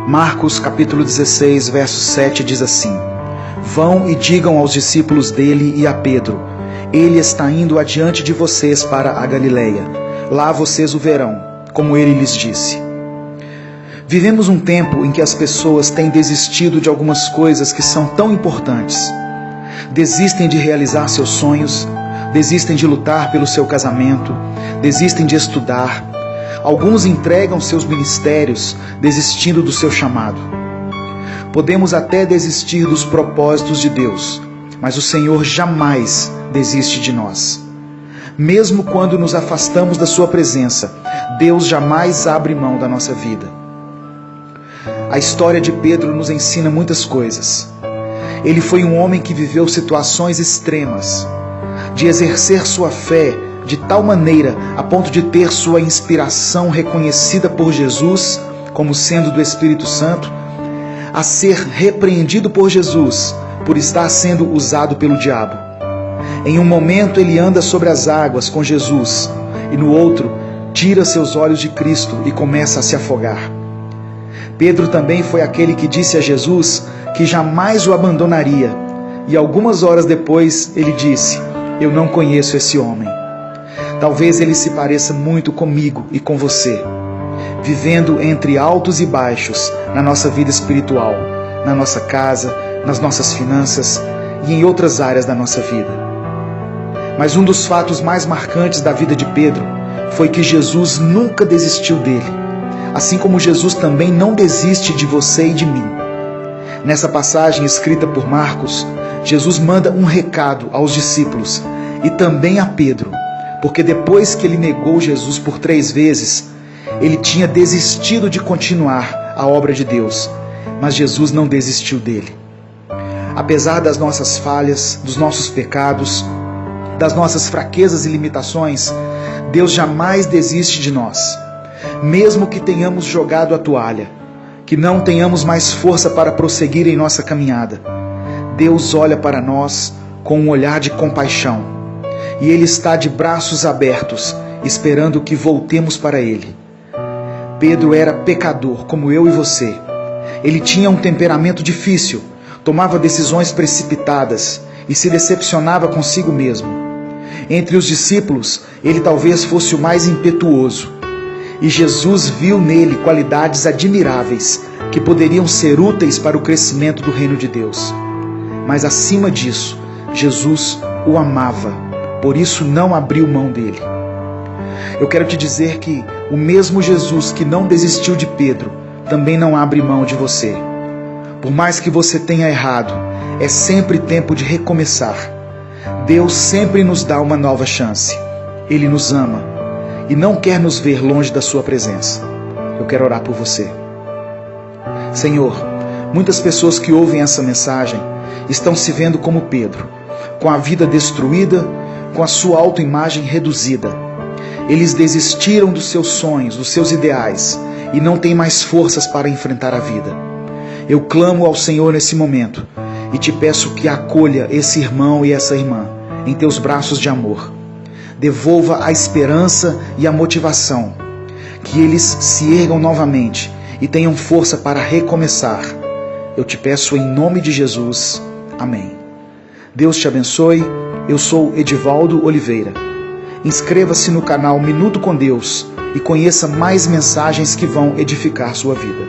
Marcos capítulo 16, verso 7 diz assim: Vão e digam aos discípulos dele e a Pedro: Ele está indo adiante de vocês para a Galileia. Lá vocês o verão, como ele lhes disse. Vivemos um tempo em que as pessoas têm desistido de algumas coisas que são tão importantes. Desistem de realizar seus sonhos, desistem de lutar pelo seu casamento, desistem de estudar. Alguns entregam seus ministérios, desistindo do seu chamado. Podemos até desistir dos propósitos de Deus, mas o Senhor jamais desiste de nós. Mesmo quando nos afastamos da sua presença, Deus jamais abre mão da nossa vida. A história de Pedro nos ensina muitas coisas. Ele foi um homem que viveu situações extremas, de exercer sua fé de tal maneira a ponto de ter sua inspiração reconhecida por Jesus como sendo do Espírito Santo, a ser repreendido por Jesus por estar sendo usado pelo diabo. Em um momento ele anda sobre as águas com Jesus e no outro tira seus olhos de Cristo e começa a se afogar. Pedro também foi aquele que disse a Jesus que jamais o abandonaria, e algumas horas depois ele disse: Eu não conheço esse homem. Talvez ele se pareça muito comigo e com você, vivendo entre altos e baixos na nossa vida espiritual, na nossa casa, nas nossas finanças e em outras áreas da nossa vida. Mas um dos fatos mais marcantes da vida de Pedro foi que Jesus nunca desistiu dele, assim como Jesus também não desiste de você e de mim. Nessa passagem escrita por Marcos, Jesus manda um recado aos discípulos e também a Pedro, porque depois que ele negou Jesus por 3 vezes, ele tinha desistido de continuar a obra de Deus, mas Jesus não desistiu dele. Apesar das nossas falhas, dos nossos pecados, das nossas fraquezas e limitações, Deus jamais desiste de nós. Mesmo que tenhamos jogado a toalha, que não tenhamos mais força para prosseguir em nossa caminhada, Deus olha para nós com um olhar de compaixão, e Ele está de braços abertos, esperando que voltemos para Ele. Pedro era pecador, como eu e você. Ele tinha um temperamento difícil, tomava decisões precipitadas e se decepcionava consigo mesmo. Entre os discípulos, ele talvez fosse o mais impetuoso. E Jesus viu nele qualidades admiráveis que poderiam ser úteis para o crescimento do reino de Deus. Mas acima disso, Jesus o amava, por isso não abriu mão dele. Eu quero te dizer que o mesmo Jesus que não desistiu de Pedro, também não abre mão de você. Por mais que você tenha errado, é sempre tempo de recomeçar. Deus sempre nos dá uma nova chance. Ele nos ama e não quer nos ver longe da sua presença. Eu quero orar por você. Senhor, muitas pessoas que ouvem essa mensagem estão se vendo como Pedro, com a vida destruída, com a sua autoimagem reduzida. Eles desistiram dos seus sonhos, dos seus ideais e não têm mais forças para enfrentar a vida. Eu clamo ao Senhor nesse momento e te peço que acolha esse irmão e essa irmã em teus braços de amor. Devolva a esperança e a motivação, que eles se ergam novamente e tenham força para recomeçar. Eu te peço em nome de Jesus. Amém. Deus te abençoe. Eu sou Edivaldo Oliveira. Inscreva-se no canal Minuto com Deus e conheça mais mensagens que vão edificar sua vida.